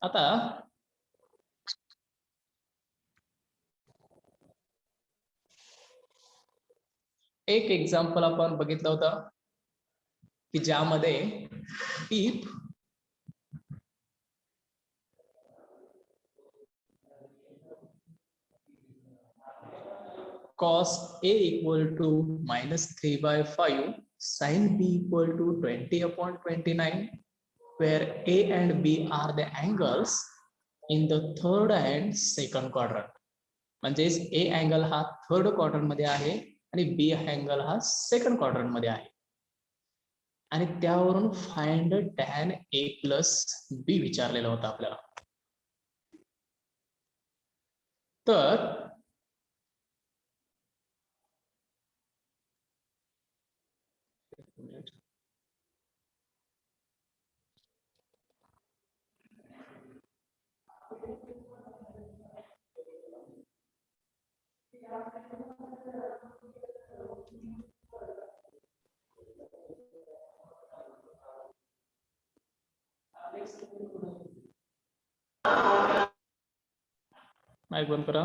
आता एक एक्झाम्पल आपण बघितलं होतं की ज्यामध्ये if cos A equal to -3/5 sin B equal to 20/29 where A and B are the angles in the third and second quadrant. म्हणजे A अँगल हा थर्ड क्वाड्रंट मध्ये आहे आणि B अँगल हा सेकंड क्वाड्रंट मध्ये आहे आणि त्यावरून find tan A plus B विचारलेलं होतं आपल्याला. तर माईक बंद करा.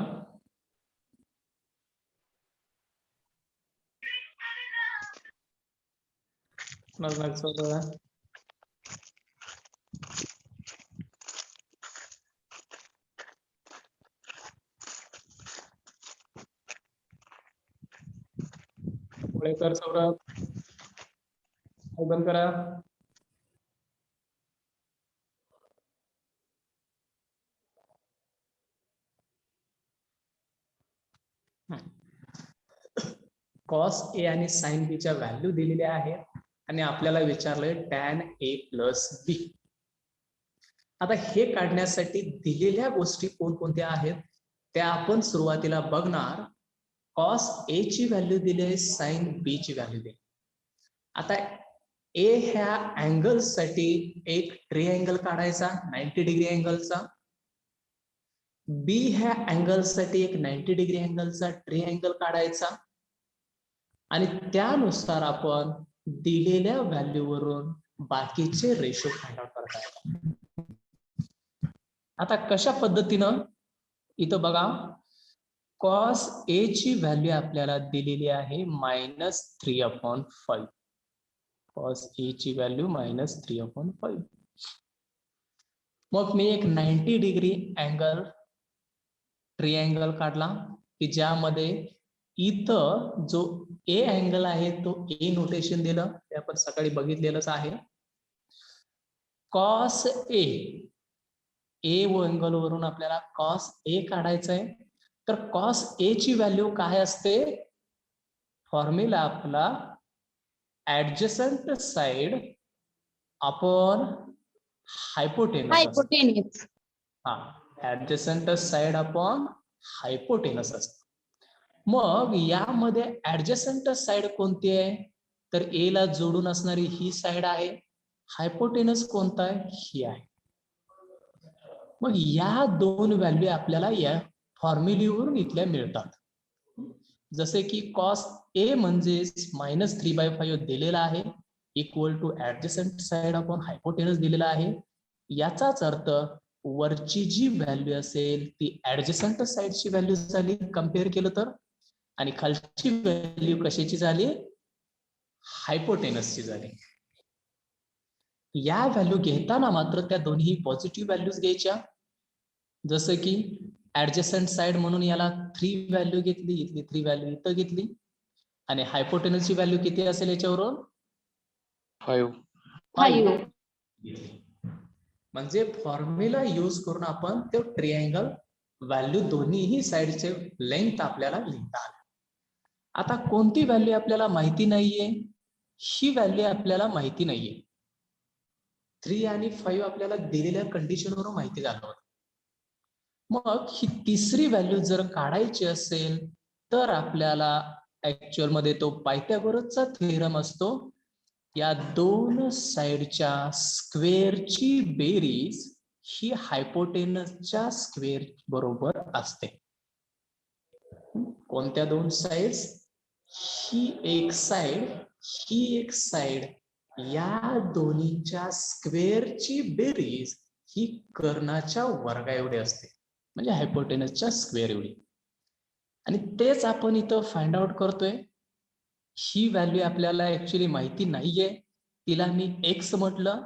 कर सौरभ बंद करा. कॉस ए आणि साइन बी च्या व्हॅल्यू दिलेल्या आहेत आणि आपल्याला विचारलंय tan A plus B. आता हे काढण्यासाठी दिलेल्या गोष्टी कोणकोणत्या आहेत त्या आपण सुरुवातीला बघणार. कॉस ए ची व्हॅल्यू दिली आहे, साइन बी ची व्हॅल्यू दिली. आता ए ह्या अँगल साठी एक ट्रिअँगल काढायचा 90 डिग्री अँगलचा. बी ह्या अँगल साठी एक 90 डिग्री अँगलचा ट्रिअँगल काढायचा आणि त्यानुसार आपण दिलेल्या व्हॅल्यूवरून बाकीचे रेशो फाइंड आउट करता येतात. आता कशा पद्धतीनं इथं बघा, कॉस ए ची व्हॅल्यू आपल्याला दिलेली आहे -3/5. कॉस ए ची व्हॅल्यू -3/5. मग मी एक 90 डिग्री अँगल ट्रिअँगल काढला की ज्यामध्ये इथं जो ए अँगल आहे तो ए नोटेशन दिलं, ते आपण सकाळी बघितलेलंच आहे. कॉस ए अँगल वरून आपल्याला कॉस ए काढायचं आहे. तर कॉस ए ची व्हॅल्यू काय असते? फॉर्म्युला आपला ऍडजसंट साइड अपॉन हायपोटेनस. हा, ऍडजसंट साइड अपॉन हायपोटेनस असते. मग यामध्ये ऍडजसंट साइड कोणती आहे? तर ए ला जोडून असणारी ही साइड आहे. हायपोटेनस कोणता आहे? ही आहे. मग या दोन व्हॅल्यू आपल्याला या फॉर्म्युलीवरून इथल्या मिळतात. जसे की कॉस ए म्हणजे -3/5 दिलेला आहे equal to adjacent side upon hypotenuse दिलेला आहे. याचाच अर्थ वरची जी व्हॅल्यू असेल ती ऍडजसंट साइडची व्हॅल्यू झाली कम्पेअर केलं तर, आणि खालची व्हॅल्यू कशाची झाली? हायपोटेनसची झाली. या व्हॅल्यू घेताना मात्र त्या दोन्ही पॉझिटिव्ह व्हॅल्यूज घ्यायच्या. जसं की ऍडजसंट साइड म्हणून याला 3 व्हॅल्यू घेतली, इथली 3 व्हॅल्यू इथं घेतली, आणि हायपोटेनसची व्हॅल्यू किती असेल याच्यावरून? 5. म्हणजे फॉर्म्युला यूज करून आपण ते ट्रिअँगल व्हॅल्यू दोन्हीही साइडचे लेंथ आपल्याला लिहिता आले. आता कोणती व्हॅल्यू आपल्याला माहिती नाहीये? ही व्हॅल्यू आपल्याला माहिती नाहीये. 3 आणि 5 आपल्याला दिलेल्या कंडिशनवरून माहिती झालं होतं. मग ही तिसरी व्हॅल्यू जर काढायची असेल तर आपल्याला ऍक्च्युअल मध्ये तो पायथागोरसचा थेरम असतो. या दोन साइडच्या स्क्वेअरची बेरीज ही हायपोटेनसच्या स्क्वेअर बरोबर असते. कोणत्या दोन साइड्स? ही एक साइड, ही एक साइड, या दोन्हीच्या स्क्वेअरची बेरीज ही कर्णाच्या वर्गा एवढी असते, म्हणजे हायपोटेनसच्या स्क्वेअर एवढी. आणि तेच आपण इथं फाइंड आउट करतोय. ही व्हॅल्यू आपल्याला ऍक्च्युली माहिती नाहीये, तिला मी एक्स म्हटलं,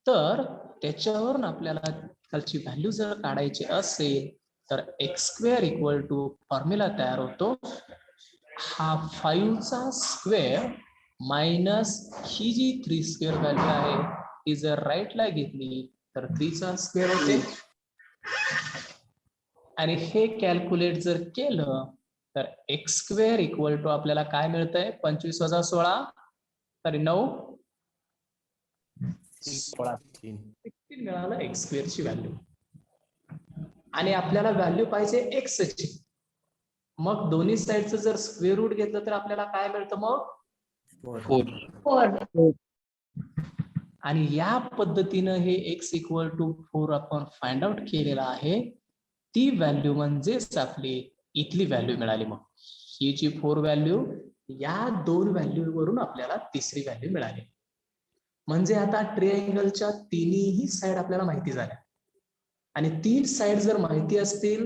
तर त्याच्यावरून आपल्याला खालची व्हॅल्यू जर काढायची असेल तर x square equal to formula तयार होतो, हा 5 चा स्क्वेअर मायनस ही जी 3 स्क्वेअर व्हॅल्यू आहे ती जर राईटला घेतली तर 3 चा स्क्वेअर होते. आणि हे कॅल्क्युलेट जर केलं तर एक्स स्क्वेअर इक्वल टू आपल्याला काय मिळतंय, 25 वजा 16 तरी 9 16 मिळालं एक्स स्क्वेअरची व्हॅल्यू. आणि आपल्याला व्हॅल्यू पाहिजे एक्स ची. मग दोन्ही साईडचं जर स्क्वेअर रूट घेतलं तर आपल्याला काय मिळतं मग 4. आणि या पद्धतीनं हे एक्स इक्वल टू 4 आपण फाइंड आउट केलेला आहे. ती व्हॅल्यू म्हणजेच आपली इथली व्हॅल्यू मिळाली. मग ही जी 4 व्हॅल्यू, या 2 व्हॅल्यू वरून आपल्याला तिसरी व्हॅल्यू मिळाली. म्हणजे आता ट्रायंगलच्या तिन्ही साइड आपल्याला माहिती झाल्या. आणि 3 साइड जर माहिती असतील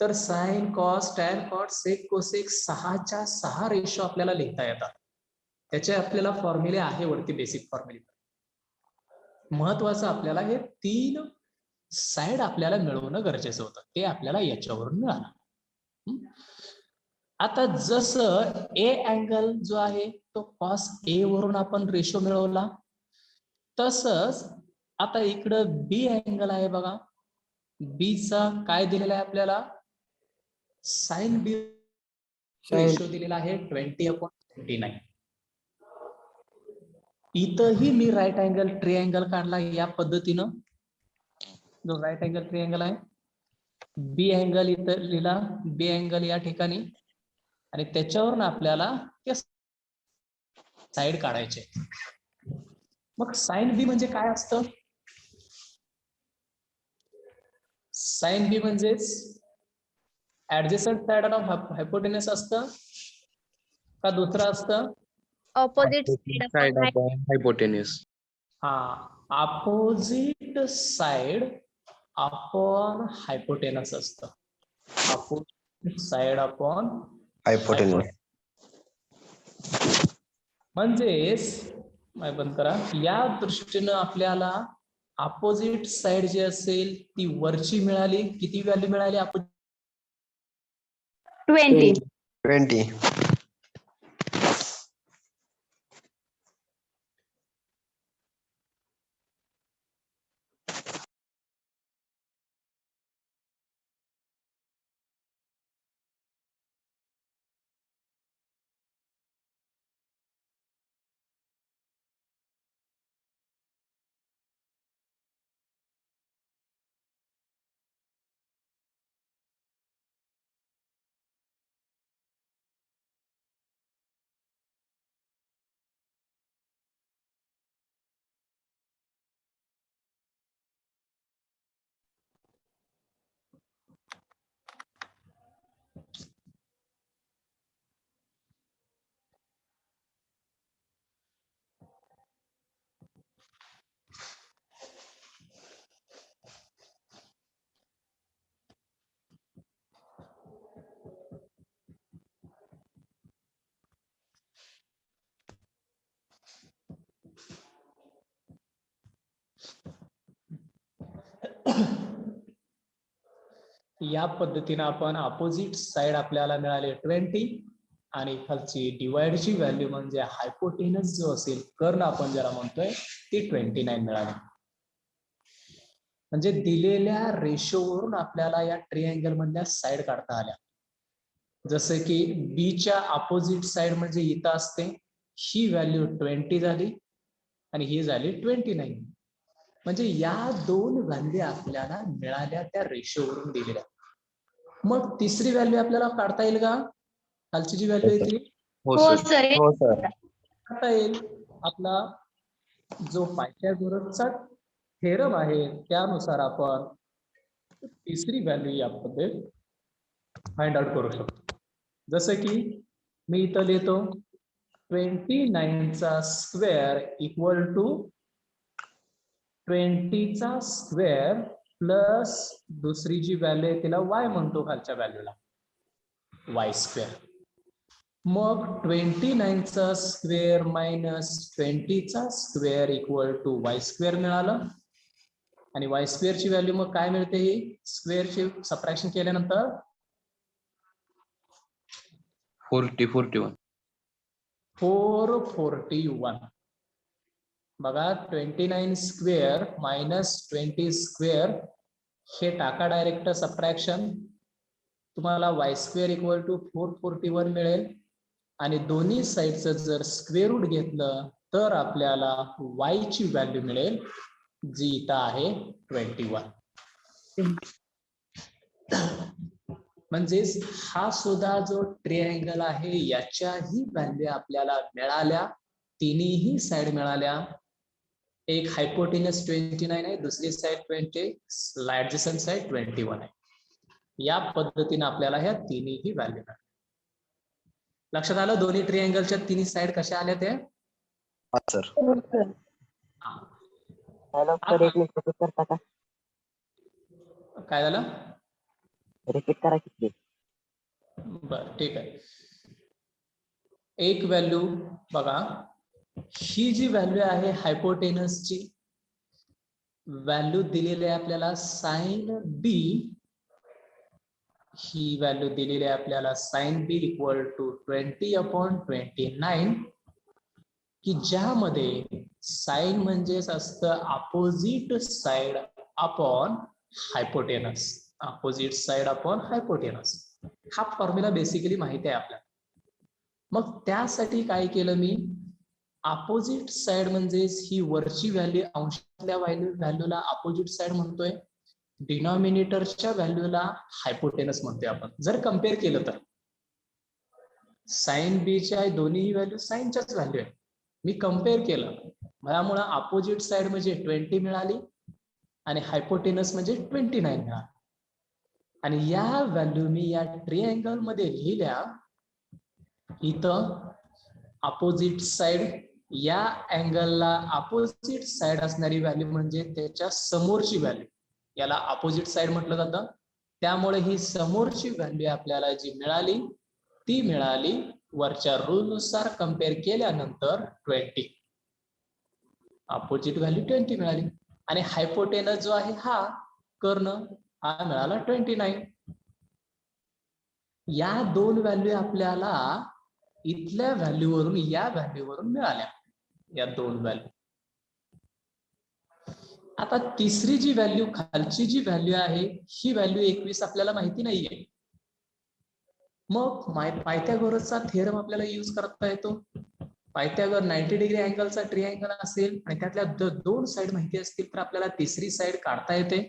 तर साइन, कॉस, टॅन, कॉट, सेक, कोसेक 6च्या 6 रेशो आपल्याला लिहिता येतात. त्याचे आपल्याला फॉर्म्युले आहे वरती, बेसिक फॉर्म्युले. महत्वाचं आपल्याला हे 3 साइड आपल्याला मिळवणं गरजेचं होतं, ते आपल्याला याच्यावरून मिळालं. आता जसं ए अँगल जो आहे तो कॉस ए वरून आपण रेशो मिळवला, तसंच आता इकडं बी अँगल आहे बघा, बी चा काय दिलेला आहे आपल्याला, साइन बी रेशो दिलेला आहे 20/29. इथंही मी राईट अँगल ट्रायंगल काढला या पद्धतीनं. जो राईट अँगल ट्रायंगल आहे, बी अँगल इथं लिहिला, बी अँगल या ठिकाणी, आणि त्याच्यावरून आपल्याला ते साइड काढायचे. मग साइन बी म्हणजे काय असतं, साइन बी म्हणजेच ऍडजस्टंट साइड ऑफ हायपोटेनस असतं का दुसरं असतं, ऑपोजिट साइड ऑफ हायपोटेनस. हा, अपोजिट साइड अपॉन हायपोटेनस असतं. Opposite side upon hypotenuse. म्हणजेच बंद करा, या दृष्टीनं आपल्याला अपोजिट साइड जी असेल ती वरची मिळाली. किती व्हॅल्यू मिळाली, 20. या पद्धतीने आपण अपोजिट साइड आपल्याला मिळाले 20 आणि खालची डिवाइडची व्हॅल्यू म्हणजे हायपोटेनस जो असेल, कर्ण आपण ज्याला म्हणतोय, ती 29 मिळाली. म्हणजे दिलेल्या रेशोवरून आपल्याला या ट्रायंगल मधल्या साइड काढता आल्या. जसं की बीच्या अपोजिट साइड म्हणजे इथं असते, ही व्हॅल्यू 20 झाली आणि ही झाली 29. म्हणजे या 2 व्हॅल्यू आपल्याला मिळाल्या त्या रेशोवरून दिलेल्या. मग तिसरी व्हॅल्यू आपल्याला काढता येईल का, खालची जी व्हॅल्यू येते, हो सर. काढता येईल. आपला जो पायथागोरसचा थेरम आहे त्यानुसार आपण तिसरी व्हॅल्यू यामध्ये फाइंड आउट करू शकतो. जसं की मी इथं लिहितो 29 चा स्क्वेअर इक्वल टू 20चा स्क्वेअर प्लस दुसरी जी व्हॅल्यू आहे तिला y म्हणतो खालच्या व्हॅल्यूला y स्क्वेअर. मग 29चा स्क्वेअर मायनस 20चा square equal to y square मिळालं. आणि y स्क्वेअर ची व्हॅल्यू मग काय मिळते? ही स्क्वेअरची सबट्रॅक्शन केल्यानंतर 41. 441. बघा 29 स्क्वेअर मायनस 20 स्क्वेअर हे टाका डायरेक्ट सबट्रॅक्शन, तुम्हाला y स्क्वेअर इक्वल टू 441 मिळेल. आणि दोन्ही साईडचं जर स्क्वेअर रूट घेतलं तर आपल्याला y ची व्हॅल्यू मिळेल जी इथं आहे 21. म्हणजेच हा सुद्धा जो ट्रिअँगल आहे याच्याही व्हॅल्यू आपल्याला मिळाल्या, तिन्ही साइड मिळाल्या. एक हायपोटेनस 29 आहे, दुसरी साइड 20, ऍडजसंट साइड 21 आहे. या पद्धतीने आपल्याला ह्या तिन्ही व्हॅल्यू मिळाल्या. लक्षात आलं दोन्ही ट्रिअँगलच्या तिन्ही साइड कशा आल्या ते? सर काय झालं? रिपीट करा की. बर ठीक आहे. एक व्हॅल्यू बघा, ही जी व्हॅल्यू आहे हायपोटेनसची व्हॅल्यू दिलेली आहे आपल्याला साइन बी. ही व्हॅल्यू दिलेली आहे आपल्याला साइन बी इक्वल टू 20/29, की ज्यामध्ये साइन म्हणजेच असतं opposite side upon hypotenuse. Opposite side upon hypotenuse हा फॉर्म्युला बेसिकली माहिती आहे आपल्याला. मग त्यासाठी काय केलं मी, अपोजिट साइड म्हणजेच ही वरची व्हॅल्यू अंशातल्या व्हॅल्यूला अपोजिट साइड म्हणतोय, डिनॉमिनेटरच्या व्हॅल्यूला हायपोटेनस म्हणतोय आपण. जर कम्पेअर केलं तर साइन बीच्या दोन्ही व्हॅल्यू साइनच्याच व्हॅल्यू आहे. मी कम्पेअर केलं त्यामुळे अपोजिट साइड म्हणजे 20 मिळाली आणि हायपोटेनस म्हणजे 29 मिळाली. आणि या व्हॅल्यू मी या ट्रिअँगल मध्ये लिहिल्या. इथं अपोजिट साइड, या अँगलला अपोजिट साइड असणारी व्हॅल्यू म्हणजे त्याच्या समोरची व्हॅल्यू, याला अपोजिट साइड म्हटलं जातं. त्यामुळे ही समोरची व्हॅल्यू आपल्याला जी मिळाली ती मिळाली वरच्या रूल नुसार कम्पेअर केल्यानंतर 20. अपोजिट व्हॅल्यू 20 मिळाली. आणि हायपोटेनस जो आहे हा कर्ण हा मिळाला 29. या दोन व्हॅल्यू आपल्याला इथल्या व्हॅल्यूवरून या व्हॅल्यूवरून मिळाल्या, या दोन व्हॅल्यू. आता तिसरी जी व्हॅल्यू खालची जी व्हॅल्यू आहे ही व्हॅल्यू 21 आपल्याला माहिती नाहीये. मग पायथागोरसचा थेरम आपल्याला यूज करता येतो. पायथागोर 90 डिग्री अँगलचा ट्रिअँगल असेल आणि त्यातल्या दोन साइड माहिती असतील तर आपल्याला तिसरी साइड काढता येते.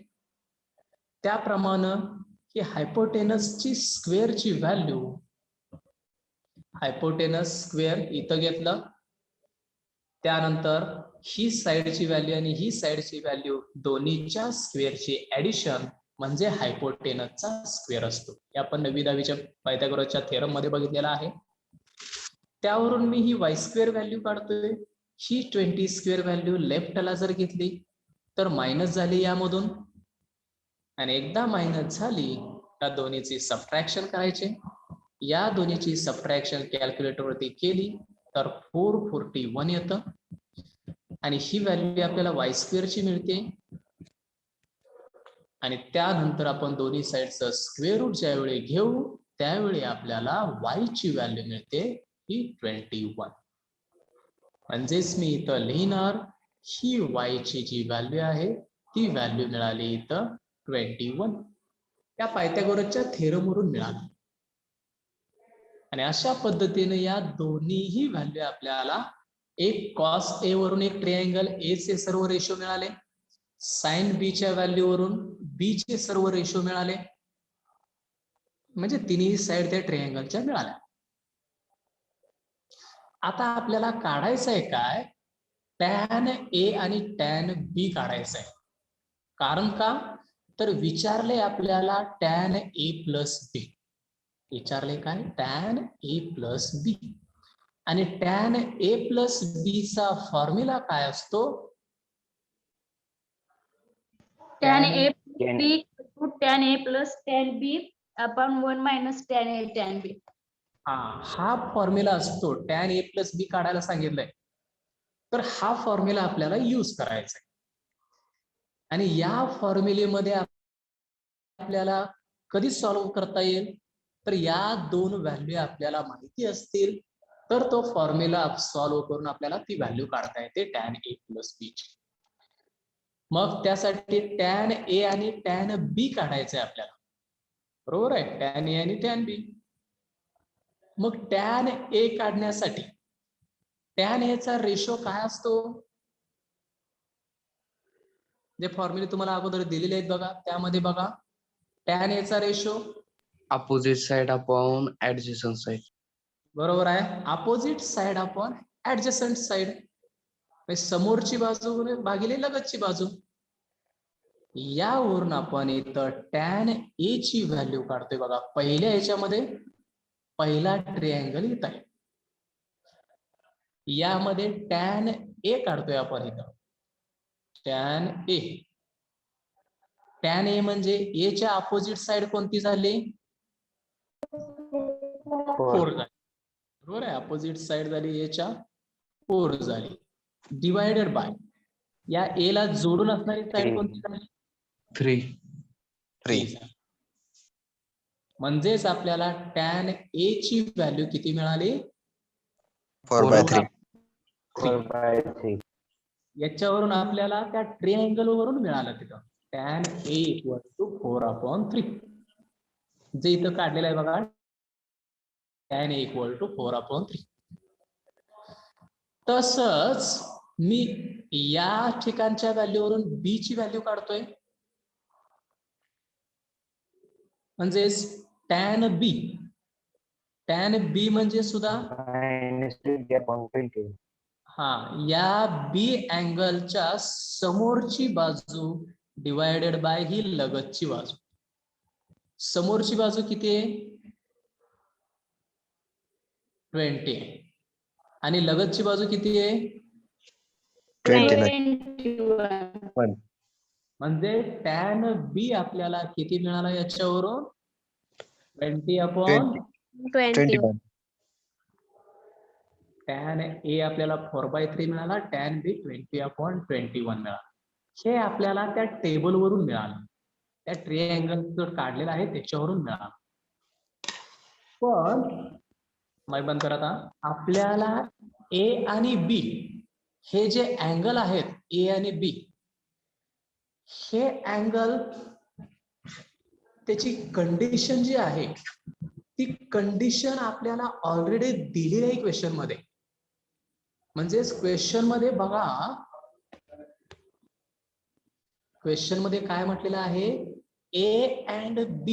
त्याप्रमाणे की हायपोटेनसची स्क्वेअरची व्हॅल्यू, हायपोटेनस स्क्वेअर इथं घेतलं, त्यानंतर ही साइडची व्हॅल्यू आणि ही साइडची व्हॅल्यू दोन्हीच्या स्क्वेअरची ऍडिशन म्हणजे हायपोटेनसचा स्क्वेअर असतो. हे आपण 9वी-10वीच्या पायथागोरसच्या थेरम मध्ये बघितलेला आहे. त्यावरून मी ही y स्क्वेअर व्हॅल्यू काढतोय. ही 20 स्क्वेअर व्हॅल्यू लेफ्टला जर घेतली तर मायनस झाली यामधून, आणि एकदा मायनस झाली त्या दोन्हीची सबट्रॅक्शन करायचे. या दोन्हीची सबट्रॅक्शन कॅल्क्युलेटर वरती केली तर 441 येतं. आणि ही व्हॅल्यू आपल्याला y स्क्वेअर ची मिळते. आणि त्यानंतर आपण दोन्ही साइडचं स्क्वेअर रूट ज्यावेळी घेऊ त्यावेळी आपल्याला y ची व्हॅल्यू मिळते ही 21. म्हणजेच मी इथं लिहिणार ही y ची जी व्हॅल्यू आहे ती व्हॅल्यू मिळाली इथं 21. त्या पायथागोरसच्या थेरम वरून मिळाली. आणि अशा पद्धतीने या दोन्हीही व्हॅल्यू आपल्याला एक कॉस ए वरून एक ट्रिअँगल ए चे सर्व रेशो मिळाले, साइन बी च्या व्हॅल्यू वरून बी चे सर्व रेशो मिळाले, म्हणजे तिन्ही साइड त्या ट्रिअँगलच्या मिळाल्या. आता आपल्याला काढायचं आहे काय, टॅन ए आणि टॅन बी काढायचं आहे. कारण का तर विचारले आपल्याला टॅन ए प्लस बी, विचारले काय टॅन ए प्लस बी. आणि टॅन ए प्लस बी चा फॉर्म्युला काय असतो, tan tan A plus B to tan A plus tan B upon 1 minus tan A tan B. हा फॉर्म्युला असतो. tan A plus B काढायला सांगितलंय, तर हा फॉर्म्युला आपल्याला यूज करायचा आहे. आणि या फॉर्म्युलेमध्ये आपल्याला कधी सॉल्व्ह करता येईल, तर या दोन व्हॅल्यू आपल्याला माहिती असतील तर तो फॉर्म्युला सॉल्व्ह करून आपल्याला ती व्हॅल्यू काढता येते tan A plus B ची. मग त्यासाठी tan A आणि tan B काढायचंय आपल्याला, बरोबर आहे, tan A आणि tan B. मग tan A काढण्यासाठी tan A चा रेशो काय असतो, जे फॉर्म्युले तुम्हाला अगोदर दिलेले आहेत बघा, त्यामध्ये बघा tan A चा ratio opposite side upon adjacent side. बरोबर आहे, opposite side upon adjacent side, समोरची बाजू भागिले लगतची बाजू. यावरून आपण इथं tan A ची व्हॅल्यू काढतोय बघा. पहिल्या याच्यामध्ये पहिला ट्रिअँगल येत आहे, यामध्ये tan A काढतोय आपण इथं. tan A, tan A म्हणजे A च्या अपोजिट साइड कोणती झाली, 4 झाली, बरोबर आहे, अपोजिट साइड झाली A च्या 4 झाली, डिवायडेड बाय या A ला जोडून असणारी साइड कोणती झाली, 3. 3. म्हणजेच आपल्याला tan A ची व्हॅल्यू किती मिळाली, 4/3. 4/3. याच्यावरून आपल्याला त्या ट्रिअँगल वरून मिळालं तिथं tan A = 4/3, जे इथं काढलेलं आहे बघा, tan A = 4/3. तसंच मी या ठिकाणच्या व्हॅल्यूवरून B ची व्हॅल्यू काढतोय, म्हणजेच tan B. tan B म्हणजे सुद्धा -20/20. हा या B अँगलच्या समोरची बाजू डिवायडेड बाय ही लगतची बाजू. समोरची बाजू किती आहे, 20 आहे, आणि लगतची बाजू किती आहे, 21. म्हणजे tan B आपल्याला किती मिळाला याच्यावरून, 20/21. tan A आपल्याला 4/3 मिळाला, tan B 20/21 मिळाला. हे आपल्याला त्या टेबल वरून मिळालं, त्या ट्रिअँगल जो काढलेला आहे त्याच्यावरून मिळालं. पण माय बंद करा आता, आपल्याला A आणि B हे जे अँगल आहेत, A आणि B हे अँगल, त्याची कंडिशन जी आहे ती कंडिशन आपल्याला ऑलरेडी दिलेली आहे क्वेश्चन मध्ये. म्हणजेच क्वेश्चन मध्ये बघा, क्वेश्चन मध्ये काय म्हटलेलं आहे, A and B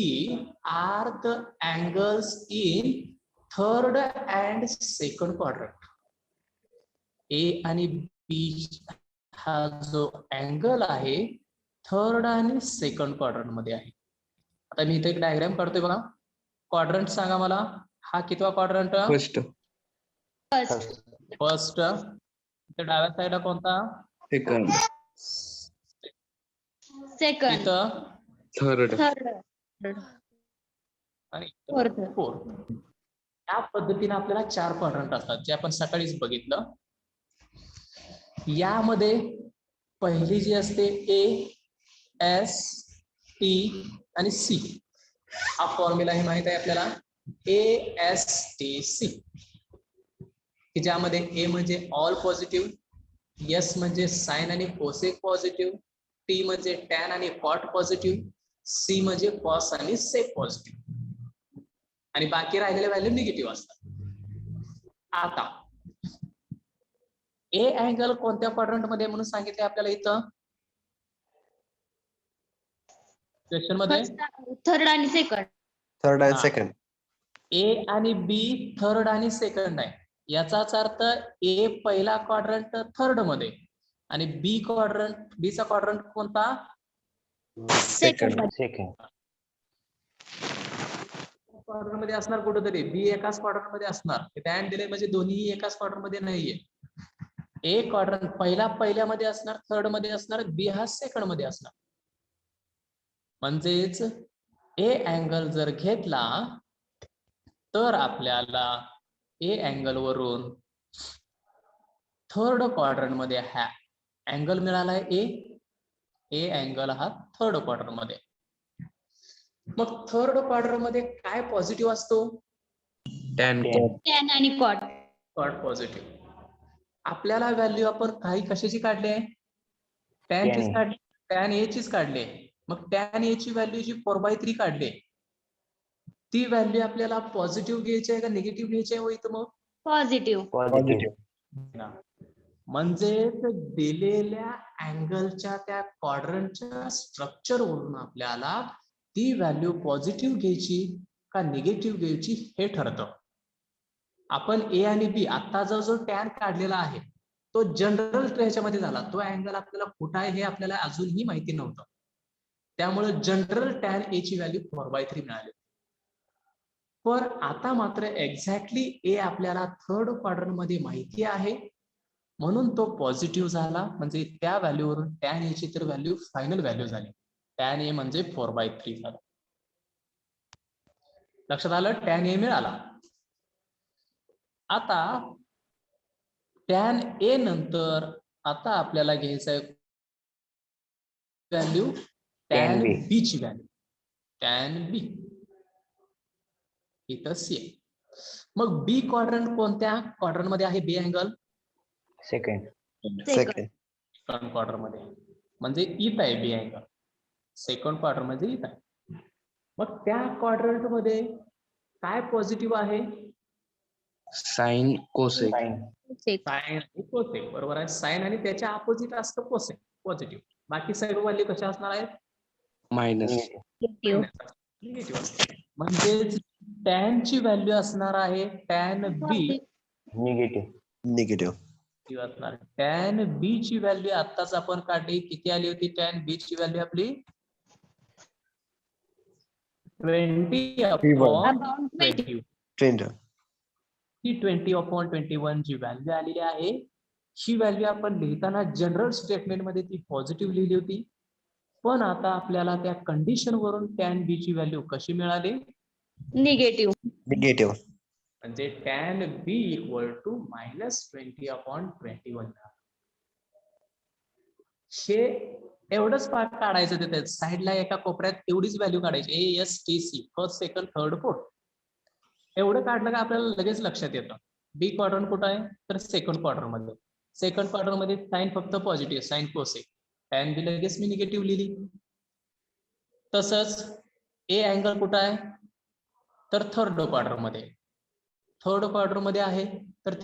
are the angles in third and second quadrant. A आणि B हा जो अँगल आहे थर्ड आणि सेकंड क्वाड्रंट मध्ये आहे. आता मी इथे एक डायग्राम काढतोय बघा, क्वाड्रंट सांगा मला, हा कितवा क्वाड्रंट, फर्स्ट. फर्स्ट. डाव्या साईडला कोणता, सेकंड. सेकंड. इथं थर्ड. आणि फोर्थ. या पद्धतीने आपल्याला 4 क्वाड्रंट असतात, जे आपण सकाळीच बघितलं. यामध्ये पहिली जी असते A, S, T आणि C. हा फॉर्म्युला हे माहित आहे आपल्याला, ASTC, की ज्यामध्ये A म्हणजे ऑल पॉझिटिव्ह, S म्हणजे साइन आणि कोसेक पॉझिटिव्ह, T म्हणजे टॅन आणि कॉट पॉझिटिव्ह, C म्हणजे कॉस आणि सेक पॉझिटिव्ह, आणि बाकी राहिलेले व्हॅल्यू निगेटिव्ह असतात. आता A अँगल कोणत्या क्वाड्रंट मध्ये म्हणून सांगितले आपल्याला इथं क्वेश्चन मध्ये, थर्ड आणि सेकंड. थर्ड आणि सेकंड. A आणि B थर्ड आणि सेकंड आहे. याचाच अर्थ A पहिला क्वाड्रंट थर्ड मध्ये आणि B क्वाड्रंट, B चा क्वाड्रंट कोणता, सेकंड. क्वाड्रंट मध्ये असणार कुठेतरी, B एकाच क्वाड्रंट मध्ये असणार. टॅन दिले म्हणजे दोन्ही एकाच क्वाड्रंट मध्ये नाहीये. A क्वाड्रंट पहिल्यामध्ये असणार, थर्ड मध्ये असणार, B हा सेकंड मध्ये असणार. म्हणजेच ए अँगल जर घेतला तर आपल्याला ए अँगल वरून थर्ड क्वाड्रंट मध्ये हा अँगल मिळालाय ए अँगल हा थर्ड क्वाड्रंट मध्ये. मग थर्ड क्वाड्रंट मध्ये काय पॉझिटिव्ह असतो? tan tan आणि cot. Cot positive. आपल्याला व्हॅल्यू आपण काही कशाची काढली आहे? टॅन चीच काढली, टॅन ए चीच काढली. मग टॅन ए ची व्हॅल्यू जी 4/3 काढली ती व्हॅल्यू आपल्याला पॉझिटिव्ह घ्यायची आहे का निगेटिव्ह घ्यायची आहे? हो इथं मग Positive. पॉझिटिव्ह. म्हणजे दिलेल्या अँगलच्या त्या क्वाड्रंटच्या स्ट्रक्चर वरून आपल्याला ती व्हॅल्यू पॉझिटिव्ह घ्यायची का निगेटिव्ह घ्यायची हे ठरतं. आपण ए आणि बी आता जो टॅन काढलेला आहे तो जनरल ह्याच्यामध्ये झाला. तो अँगल आपल्याला कुठं आहे हे आपल्याला अजूनही माहिती नव्हतं. त्यामुळे जनरल टॅन ए ची व्हॅल्यू 4/3 मिळाली. पण आता मात्र एक्झॅक्टली ए आपल्याला थर्ड क्वाड्रंट मध्ये माहिती आहे म्हणून तो पॉझिटिव्ह झाला. म्हणजे त्या व्हॅल्यूवरून टॅन ए ची तर व्हॅल्यू फायनल व्हॅल्यू झाली. टॅन ए म्हणजे 4/3 झाला. लक्षात आलं? टॅन ए मिळाला. आता टॅन ए नंतर आता आपल्याला घ्यायचं आहे व्हॅल्यू टॅन B. बी ची व्हॅल्यू. टॅन बी इथं सी. मग बी क्वाड्रंट कोणत्या क्वाड्रंट मध्ये आहे? B angle second. Second. Second quarter मध्ये, म्हणजे इथं आहे बी अँगल. सेकंड क्वार्टर मध्ये इथं आहे. मग त्या क्वाड्रंट मध्ये काय पॉझिटिव्ह आहे? sin cosec sine. साइन आणि कोसेक. बरोबर आहे. साइन आणि त्याच्या अपोजिट असतं कोसेक पॉझिटिव्ह. बाकी सर्व व्हॅल्यू कशा असणार आहेत? minus Negative. निगेटिव्ह असतात. म्हणजेच टॅन ची व्हॅल्यू असणार आहे टॅन बी निगेटिव्ह. असणार. टॅन बी ची व्हॅल्यू आताच आपण काढली. किती आली होती टॅन बी ची व्हॅल्यू आपली? 20/21. ही 20/21 जी व्हॅल्यू आलेली आहे ही व्हॅल्यू आपण लिहिताना जनरल स्टेटमेंट मध्ये ती पॉझिटिव्ह लिहिली होती. पण आता आपल्याला त्या कंडिशन वरून टॅन बी ची व्हॅल्यू कशी मिळाली? Negative. म्हणजे टॅन बी इक्वल टू -20/21. हे एवढंच पार्ट काढायचं तिथे साईडला एका कोपऱ्यात एवढीच व्हॅल्यू काढायची. ASTC first second third fourth. एवढं काढलं का आपल्याला लगेच लक्षात येतं. बी क्वाड्रंट कुठं आहे? तर सेकंड क्वार्टर मध्ये. सेकंड क्वार्टर मध्ये साइन फक्त पॉझिटिव्ह, साइन कोसेक. टॅन बी लगेच मी निगेटिव्ह लिहिली. तसंच ए अँगल कुठं आहे? तर थर्ड क्वार्टर मध्ये. थर्ड क्वार्टर मध्ये आहे तर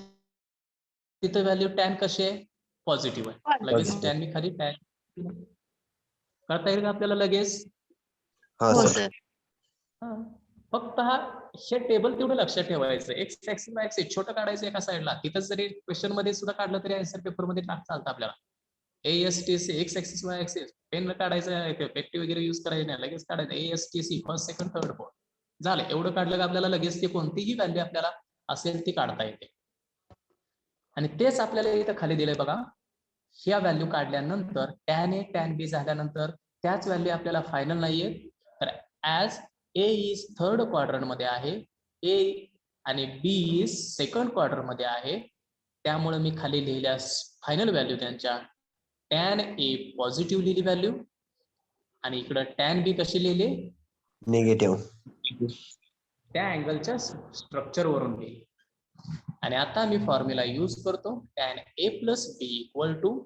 तिथे व्हॅल्यू टॅन कशी आहे? पॉझिटिव्ह आहे. लगेच टॅन मी खाली टॅन करता येईल का आपल्याला लगेच? हो सर. फक्त हे टेबल तेवढं लक्षात ठेवायचं. एक्स ऍक्सिस वाय ऍक्सिस छोटं काढायचं एका साईडला. तिथं जरी क्वेश्चन मध्ये सुद्धा काढलं तरी आन्सर पेपर मध्ये चालतं आपल्याला. ASTC x axis y axis pen काढायचं, पेटी वगैरे युज करायचं नाही, लगेच काढायचं. ASTC first second third fourth. झालं. एवढं काढलं का आपल्याला लगेच ते कोणतीही व्हॅल्यू आपल्याला असेल ती काढता येते. आणि तेच आपल्याला इथं खाली दिलंय बघा. ह्या व्हॅल्यू काढल्यानंतर टॅन ए टॅन बी झाल्यानंतर त्याच व्हॅल्यू आपल्याला फायनल नाहीये. तर as a is third quadrant मध्ये आहे, ए आणि बी इज सेकंड क्वार्टर मध्ये आहे. त्यामुळे मी खाली लिहिल्या फायनल व्हॅल्यू त्यांच्या टॅन ए पॉझिटिव्ह लिहिली व्हॅल्यू आणि इकडं टॅन बी कशी लिहिली? निगेटिव्ह. त्या अँगलच्या स्ट्रक्चर वरून लिहिली. आणि आता मी फॉर्म्युला यूज करतो. Tan A plus B equal to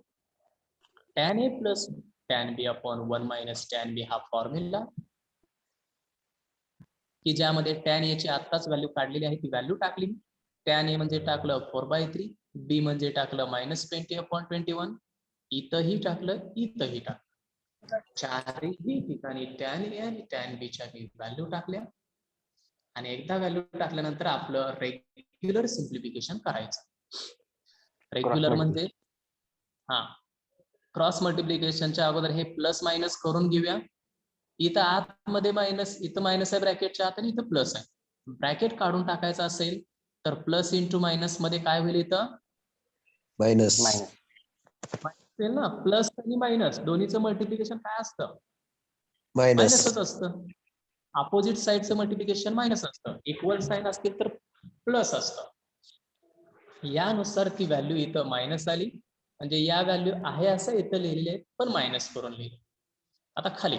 tan A plus tan B upon 1 - tan B हा फॉर्म्युला की ज्यामध्ये टॅन ए ची आत्ताच व्हॅल्यू काढलेली आहे ती व्हॅल्यू टाकली. टॅन ए म्हणजे टाकलं 4/3, बी म्हणजे टाकलं -20/21, इथंही टाकलं, इथंही टाकलं. चारही ठिकाणी टॅन ए आणि टॅन बी च्या व्हॅल्यू टाकल्या. आणि एकदा व्हॅल्यू टाकल्यानंतर आपलं रेग्युलर सिम्प्लिफिकेशन करायचं. रेग्युलर म्हणजे क्रॉस मल्टिप्लिकेशनच्या अगोदर हे प्लस मायनस करून घेऊया. इथं आतमध्ये मायनस, इथं मायनस आहे ब्रॅकेटच्या आत आणि इथं प्लस आहे. ब्रॅकेट काढून टाकायचं असेल तर प्लस इंटू मायनस मध्ये काय होईल? इथं मायनस. ना प्लस आणि मायनस दोन्हीचं मल्टिप्लिकेशन काय असतं? मायनस मायनसच असतं. अपोजिट साइडचं मल्टिप्लिकेशन मायनस असतं. इक्वल साइन असतील तर प्लस असतं. यानुसार ती व्हॅल्यू इथं मायनस आली, म्हणजे या व्हॅल्यू आहे असं इथं लिहिलेले पण मायनस करून लिहिले. आता खाली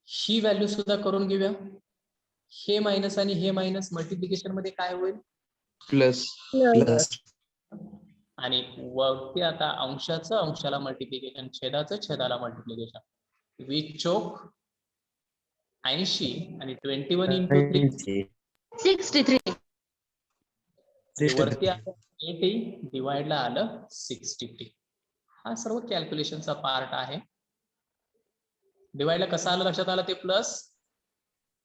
ही व्हॅल्यू सुद्धा करून घेऊया. हे मायनस आणि हे मायनस मल्टिप्लिकेशन मध्ये काय होईल? प्लस प्लस आणि वरती आता अंशाचं अंशाला मल्टिप्लिकेशन, छेदाचं छेदाला मल्टिप्लिकेशन. वी चोक 80 आणि 21 इंटू 3 63. वरती आलं 80, डिवाइडला आलं 63. हा सर्व कॅल्क्युलेशनचा पार्ट आहे. डिवाइडला कसं आलं लक्षात आलं? ते प्लस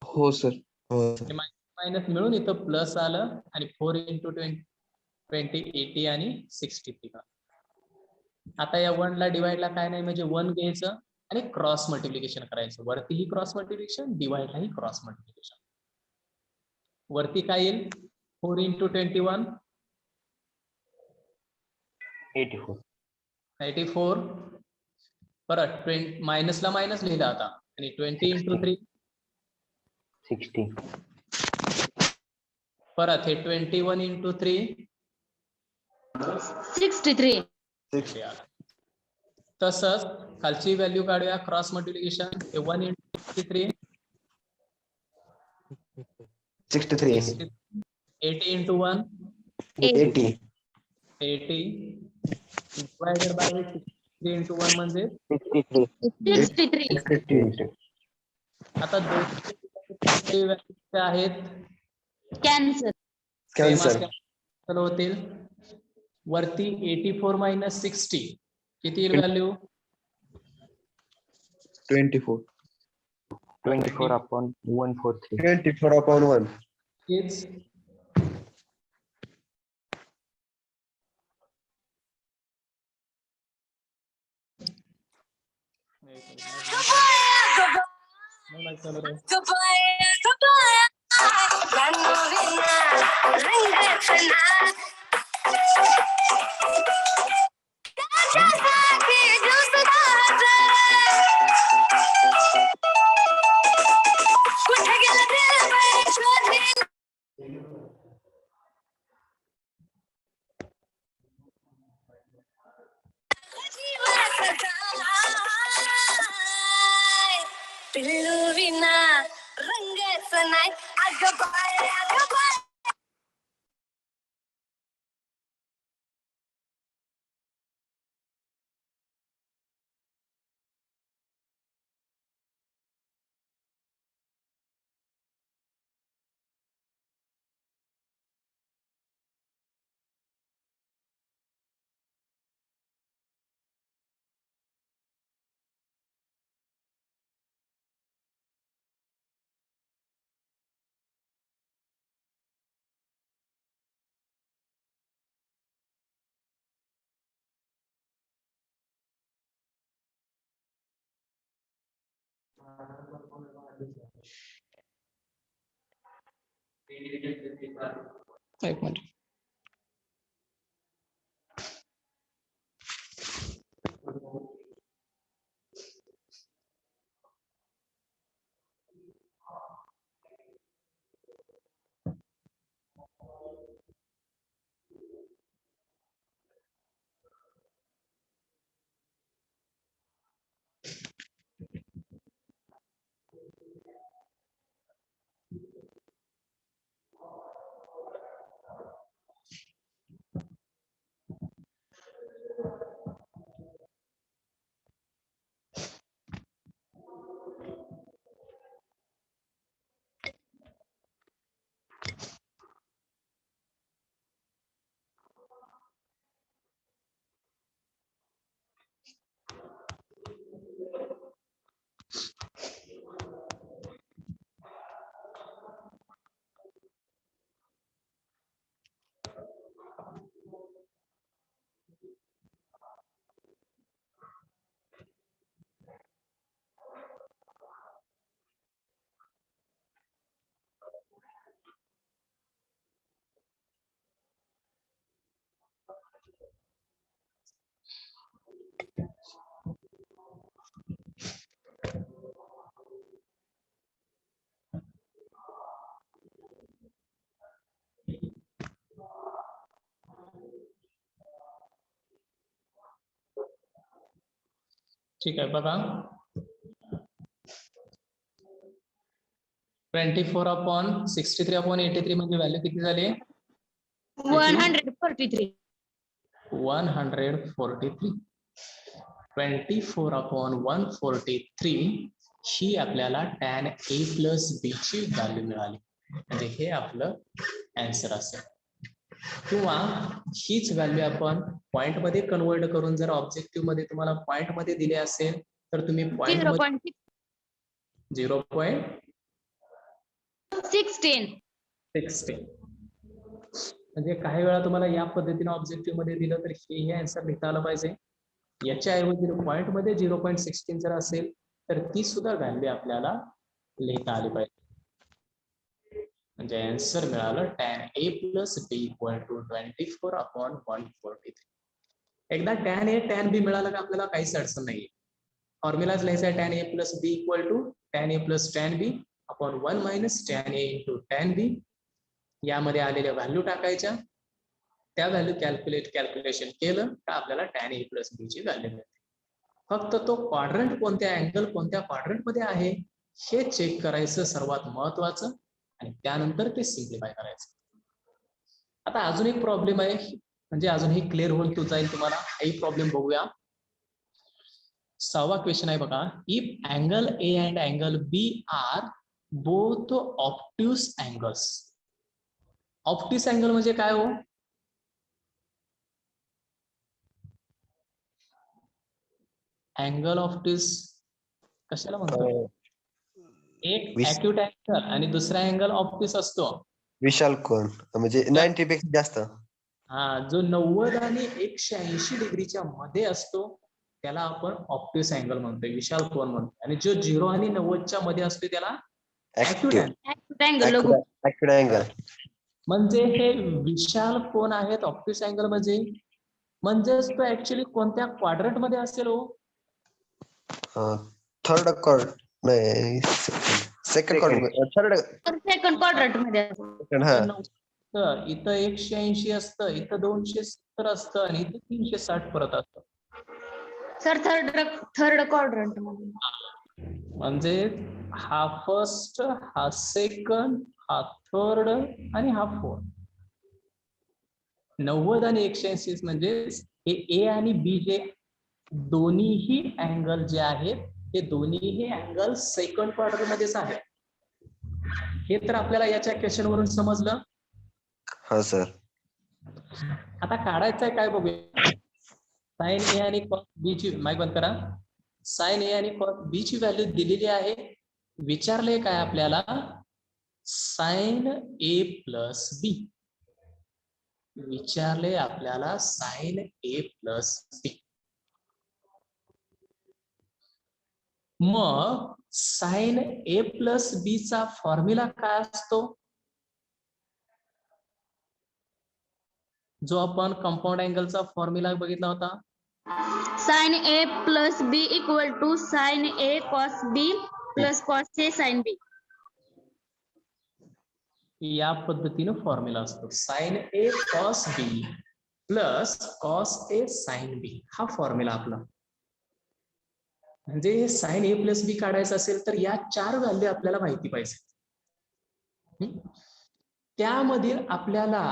हो सर. हो मायनस मिळून इथं प्लस आलं आणि 4 इंटू 20 80 आणि 63. आता या 1 ला डिवाइडला काय नाही, म्हणजे 1 घ्यायचं आणि क्रॉस मल्टिप्लिकेशन करायचं. वरतीही क्रॉस मल्टिप्लिकेशन, डिवाइडलाही क्रॉस मल्टिप्लिकेशन. वरती काय येईल? 4 इंटू 21 84 84. परत मायनसला मायनस लिहिला आता आणि 20 इंटू 3 60 परत हे 21 इंटू 3 63. तसंच खालची व्हॅल्यू काढूया cross multiplication. 1 into 3 63 80 into 1 80 80 divided by 63 into 1 म्हणजे 63 63. आता दोन आहेत Cancel. कॅन्सल होतील. वरती 84 मायनस 60 किती येईल व्हॅल्यू? 24. 24/143 24/1 हेच पिल्लू विना रंगाचं नाही अगं बाय अगं बाय. एक मिनिट. ठीक आहे बघा 24/63/83 म्हणजे व्हॅल्यू किती झाली 143. 143. 24/143 ही आपल्याला tan a प्लस बी ची व्हॅल्यू मिळाली म्हणजे हे आपलं आन्सर असेल किंवा हीच व्हॅल्यू आपण पॉइंट मध्ये कन्वर्ट करून जर ऑब्जेक्टिव्ह मध्ये तुम्हाला पॉइंट मध्ये दिले असेल तर तुम्ही पॉइंट मध्ये 0.16. म्हणजे काही वेळा तुम्हाला या पद्धतीने ऑब्जेक्टिव्ह मध्ये दिलं तर हे आन्सर लिहिता आलं पाहिजे याच्या ऐवजी पॉइंट मध्ये 0.16 जर असेल तर ती सुद्धा व्हॅल्यू आपल्याला लिहिता आली पाहिजे म्हणजे आन्सर मिळालं tan a plus b equal to 24/143. एकदा tan a tan b मिळालं का आपल्याला काहीच अडचण नाहीये फॉर्म्युलाच लिहायचा आहे tan a plus b equal to tan a plus tan b upon 1 minus tan a into tan b यामध्ये आलेल्या व्हॅल्यू टाकायच्या त्या व्हॅल्यू कॅल्क्युलेशन केलं का आपल्याला tan a प्लस b ची व्हॅल्यू मिळते फक्त तो क्वाड्रंट कोणत्या अँगल कोणत्या क्वाड्रंट मध्ये आहे हे चेक करायचं सर्वात महत्वाचं आणि त्यानंतर ते सिम्प्लिफाय करायचं आता अजून एक प्रॉब्लेम आहे म्हणजे अजूनही क्लिअर होईल तो जाईल तुम्हाला हाही प्रॉब्लेम बघूया 6वा क्वेश्चन आहे बघा if angle A and angle B are both obtuse angles obtuse angle म्हणजे काय हो अँगल ऑब्ट्यूस कशाला म्हणतो एक ऍक्यूट अँगल आणि दुसरा अँगल ऑब्ट्यूस असतो विशाल कोण म्हणजे 90 पेक्षा जास्त हा जो 90 आणि 180 डिग्रीच्या मध्ये असतो त्याला आपण ऑब्ट्यूस अँगल म्हणतोय विशाल कोन म्हणतो आणि जो 0 आणि 90च्या मध्ये असतो त्याला ऍक्यूट अँगल अँगल म्हणजे हे विशाल कोन आहेत ऑब्ट्यूस अँगल म्हणजेच तो ऍक्च्युली कोणत्या क्वाड्रंट मध्ये असेल हो थर्ड कॉर्ड नाही second quad third second quadrant मध्ये इथं 180 असतं इथं 270 असतं आणि इथं 360 परत असतं सर थर्ड क्वाड्रंट मध्ये म्हणजे हा फर्स्ट हा सेकंड हा थर्ड आणि हा फोर्थ 90 आणि 180 म्हणजे हे ए आणि बी जे दोन्हीही अँगल जे आहेत हे दोन्हीही अँगल सेकंड क्वाड्रंट मध्येच आहेत हे तर आपल्याला याच्या क्वेश्चन वरून समजलं हा सर आता काढायचं आहे काय बघूया साइन ए आणि कॉस बी ची माईक बंद करा साइन ए आणि कॉस बी ची व्हॅल्यू दिलेली आहे विचारले काय आपल्याला साइन ए प्लस बी विचारले आपल्याला साइन ए प्लस बी मग साइन ए प्लस बी चा फॉर्म्युला काय असतो जो आपण कंपाऊंड अँगलचा फॉर्म्युला बघितला होता sine A plus B equal to sine A cos B plus cos A sine B या पद्धतीने फॉर्म्युला असतो sine A cos B plus cos A sine B हा फॉर्म्युला आपला म्हणजे साइन ए प्लस बी काढायचं असेल तर या 4 व्हॅल्यू आपल्याला माहिती पाहिजे त्यामधील आपल्याला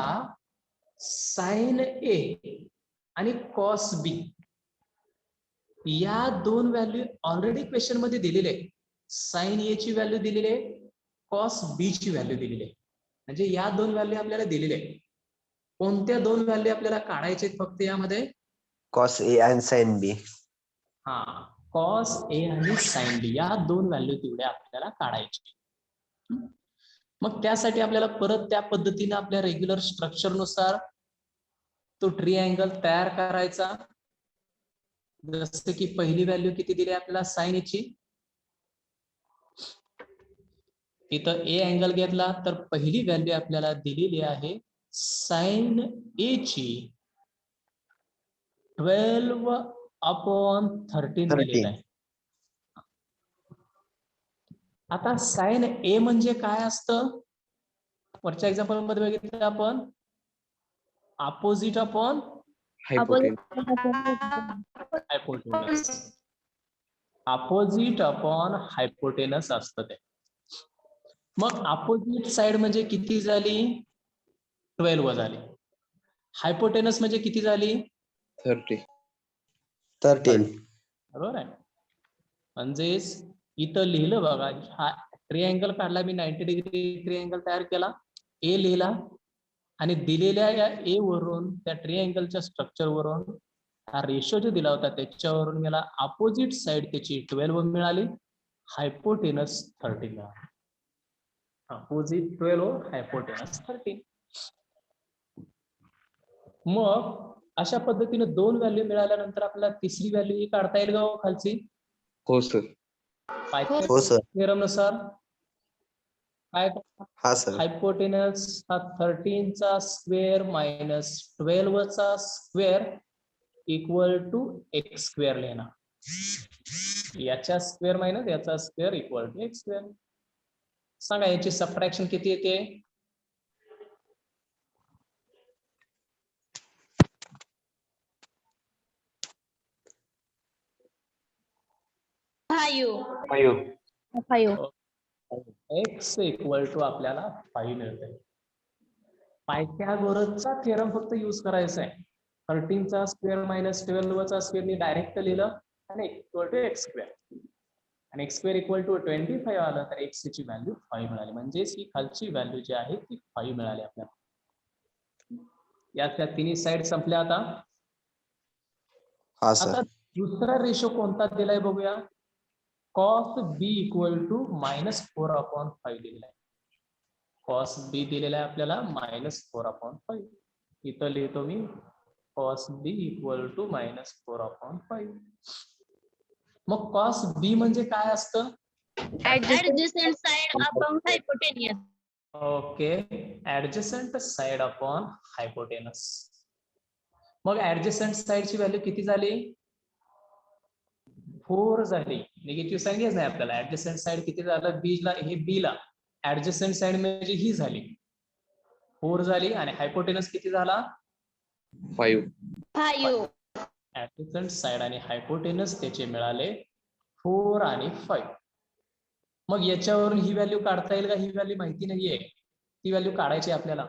साइन ए आणि कॉस बी या 2 व्हॅल्यू ऑलरेडी क्वेश्चन मध्ये दिलेले आहे साइन ए ची व्हॅल्यू दिलेली आहे कॉस बी ची व्हॅल्यू दिलेली आहे म्हणजे या 2 व्हॅल्यू आपल्याला दिलेले आहे कोणत्या 2 व्हॅल्यू आपल्याला काढायचे फक्त यामध्ये कॉस ए आणि साइन बी हा कॉस ए आणि साइन बी या 2 व्हॅल्यू तेवढ्या आपल्याला काढायचे मग त्यासाठी आपल्याला परत त्या पद्धतीने आपल्या रेग्युलर स्ट्रक्चर नुसार तो ट्रिअँगल तयार करायचा जसं की पहिली व्हॅल्यू किती दिली आपल्याला साइन ए ची इथं ए अँगल घेतला तर पहिली व्हॅल्यू आपल्याला दिलेली आहे साइन ए ची 12/13 दिलेला आहे आता साइन ए म्हणजे काय असतं वरच्या एक्झाम्पल मध्ये बघितलं आपण opposite upon हायपोटेन्यूस opposite upon hypotenuse असतं ते. मग अपोजिट साइड म्हणजे किती झाली? 12 झाली. हायपोटेनस म्हणजे किती झाली? 30. 13. बरोबर आहे. म्हणजेच इथं लिहिलं बघा, हा ट्रिअँगल काढला मी, 90 डिग्री ट्रिअँगल तयार केला, ए लिहिला आणि दिलेल्या या ए वरून त्या ट्रिअँगलच्या स्ट्रक्चर वरून हा रेशो जो दिला होता त्याच्यावरून मला अपोजिट साइड त्याची 12 मिळाली, हायपोटेनस 30 मिळाली. Opposite 12, hypotenuse 30. मग अशा पद्धतीने 2 व्हॅल्यू मिळाल्यानंतर आपल्याला तिसरी व्हॅल्यू ही काढता येईल का खालची? हो सर. हो सर. थेरम नुसार काय? हा सर. हायपोटेनस हा 13 चा स्क्वेअर मायनस 12 चा square equal to x square लिहिणार. याच्या स्क्वेअर मायनस याचा square equal to x square. सांगा याची सबट्रॅक्शन किती येते? 5. एक्स इक्वल टू आपल्याला 5 मिळते. पायथागोरसचा थेरम फक्त यूज करायचा आहे. 13 चा स्क्वेअर मायनस 12 चा स्क्वेअर मी डायरेक्ट लिहिलं आणि इक्वल टू एक्स स्क्वेअर, आणि एक्स स्क्वेअर इक्वल टू 25 आलं तर एक्स ची व्हॅल्यू 5 मिळाली. म्हणजेच ही खालची व्हॅल्यू जी आहे ती 5 मिळाली आपल्याला. यातल्या तिन्ही साइड संपल्या. हा सर. आता दुसरा रेशो कोणता दिलाय बघूया. कॉस बी इक्वल टू -4/5 दिलेला आहे. कॉस बी दिलेला आहे आपल्याला -4/5. इथं लिहितो मी कॉस बी इक्वल टू -4/5. मग कॉस बी म्हणजे काय असतं? Adjacent side upon hypotenuse. Okay, adjacent side upon hypotenuse. मग ऍडजसंट साइडची व्हॅल्यू किती झाली? 4 झाली. निगेटिव्ह साईन घ्यायचं नाही आपल्याला. ऍडजसंट साइड किती झालं? बी ला, हे बी ला ऍडजसंट साइड म्हणजे ही झाली 4 झाली, आणि हायपोटेनस किती झाला? 5. 5. ऍडजसंट साइड आणि हायपोटेनस त्याचे मिळाले 4 आणि 5. मग याच्यावरून ही व्हॅल्यू काढता येईल का? ही व्हॅल्यू माहिती नाहीये, ती व्हॅल्यू काढायची आपल्याला.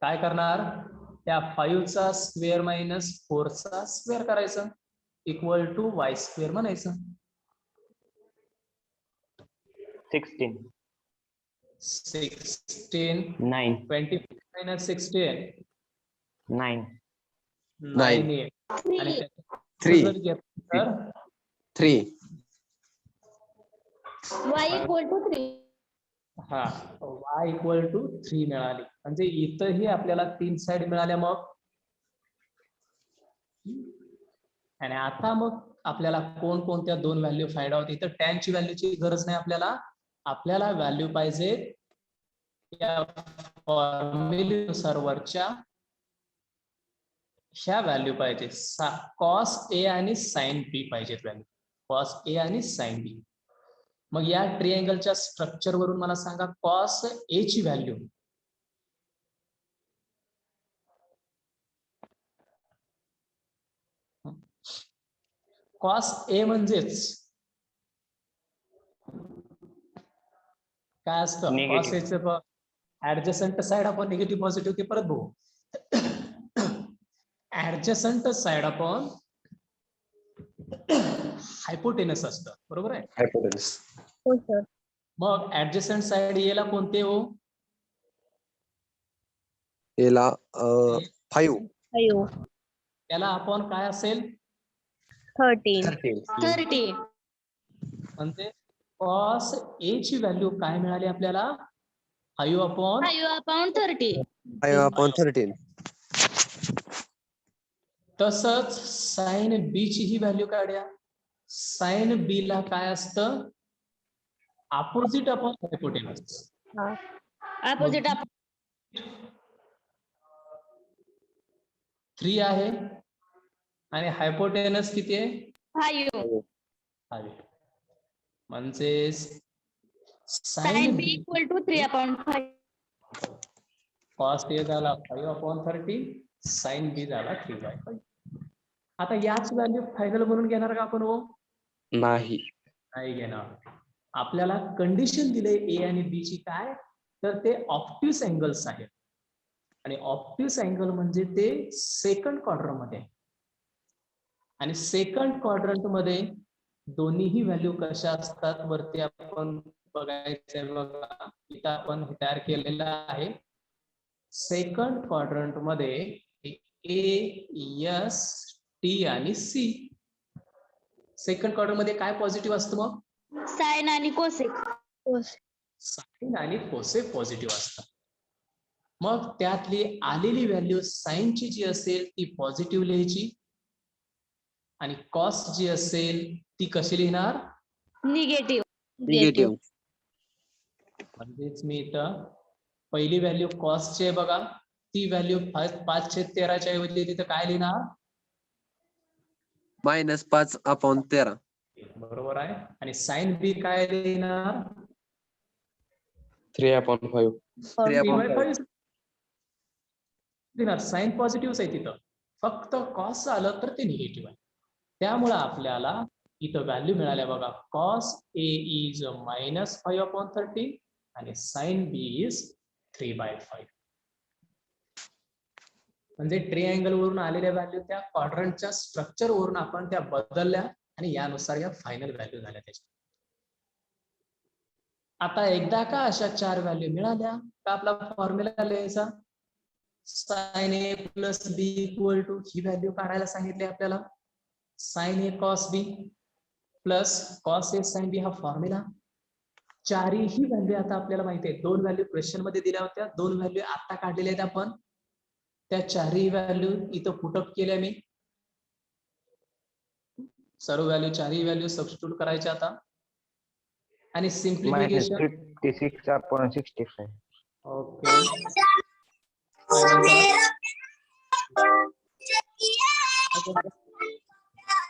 काय करणार? त्या 5 चा स्क्वेअर मायनस 4 चा स्क्वेअर करायचं, इक्वल टू वाय स्क्वेअर म्हणायचं. 16 9 25 मायनस 16 9 9 आणि 3 जर घेतलं तर 3. Y equal to 3. हा, y इक्वल टू 3 मिळाली. म्हणजे इथंही आपल्याला 3 साइड मिळाल्या. मग आणि आता मग आपल्याला कोणकोणत्या 2 व्हॅल्यू फाइंड आउट? इथं tan ची व्हॅल्यूची गरज नाही आपल्याला. आपल्याला व्हॅल्यू पाहिजे या फॉर्म्युलेनुसार वरच्या ह्या व्हॅल्यू पाहिजे. कॉस ए आणि साइन बी पाहिजेत व्हॅल्यू. कॉस ए आणि साइन बी. मग या ट्रिअँगलच्या स्ट्रक्चर वरून मला सांगा कॉस ए ची व्हॅल्यू. कॉस ए म्हणजेच काय असतं? कॉस एचं ऍडजसंट साइड आपण निगेटिव्ह पॉझिटिव्ह ते परत बघू. ऍडजसंट साइड अपॉन हायपोटेनस असतं, बरोबर आहे? हायपोटेनस. हो सर. मग ऍडजसंट साइड याला कोणते हो? याला 5. 5. त्याला अपॉन काय असेल? 13. 13. म्हणजे कॉस ए ची व्हॅल्यू काय मिळाली आपल्याला? 5/13. 5/30. 5/13. तसंच साइन बी ची ही व्हॅल्यू काढूया. साइन बी ला काय असतं? Opposite upon hypotenuse. Opposite 3 आहे आणि हायपोटेनस किती आहे? 5. 5. म्हणजे Sin sine B equal to 3/5. Cos A झाला 5/30, साइन बी झाला 3/5. आता याच व्हॅल्यू फायनल म्हणून घेणार का आपण? हो, नाही. नाही घेणार. आपल्याला कंडिशन दिले ए आणि बी ची काय, तर ते ऑप्टिव्स अँगल्स आहेत आणि ऑप्टिव्स अँगल म्हणजे ते सेकंड क्वाड्रंट मध्ये आहे. आणि सेकंड क्वाड्रंट मध्ये दोन्हीही व्हॅल्यू कशा असतात वरती आपण बघायचंय बघा. इथं आपण तयार केलेलं आहे. सेकंड क्वाड्रंट मध्ये ए, एस, टी आणि सी. सेकंड क्वाड्रंट मध्ये काय पॉझिटिव्ह असतं मग? साइन आणि कोसेक. साइन आणि कोसेक पॉझिटिव्ह असतात. मग त्यातली आलेली व्हॅल्यू साइनची जी असेल ती पॉझिटिव्ह लिहायची आणि कॉस जी असेल ती कशी लिहिणार? निगेटिव्ह. म्हणजेच मी इथं पहिली व्हॅल्यू कॉसची आहे बघा, ती व्हॅल्यू 5/13 ऐवजी तिथं काय लिहिणार? -5/13. बरोबर आहे. आणि साइन बी काय लिहिणार? 3/5. 3/5. लिहिणार. साइन पॉझिटिव्ह आहे तिथं, फक्त कॉस आलं तर ते निगेटिव्ह आहे. त्यामुळे आपल्याला इथं व्हॅल्यू मिळाल्या बघा. कॉस ए इज -5/13 आणि साइन बी इज 3/5. म्हणजे ट्रिअँगल वरून आलेल्या व्हॅल्यू त्या क्वाड्रंटच्या स्ट्रक्चर वरून आपण त्या बदलल्या आणि यानुसार या फायनल व्हॅल्यू झाल्या त्याच्या. आता एकदा का अशा 4 व्हॅल्यू मिळाल्या का आपला फॉर्म्युला लिहायचा. Sine A plus B equal to, ही व्हॅल्यू काढायला सांगितली आपल्याला. Sine A cos B plus cos A sine B हा फॉर्म्युला. चारही व्हॅल्यू आता आपल्याला माहिती आहे. 2 व्हॅल्यू क्वेश्चन मध्ये दिल्या होत्या, 2 व्हॅल्यू आता काढलेल्या आहेत आपण. त्या चारही व्हॅल्यू इथं पुटअप केल्या मी. सर्व व्हॅल्यू, चारही व्हॅल्यू सबस्टिट्यूट करायच्या आता आणि सिम्प्लिफिकेशन. -56/65. ओके,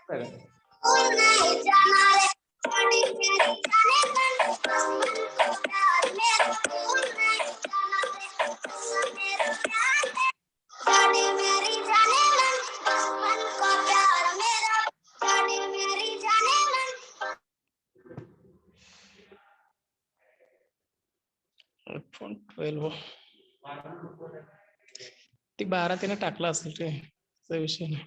काय म्हणता? iPhone 12 ती 12 त्याने टाकला असेल रे, असा विषय नाही.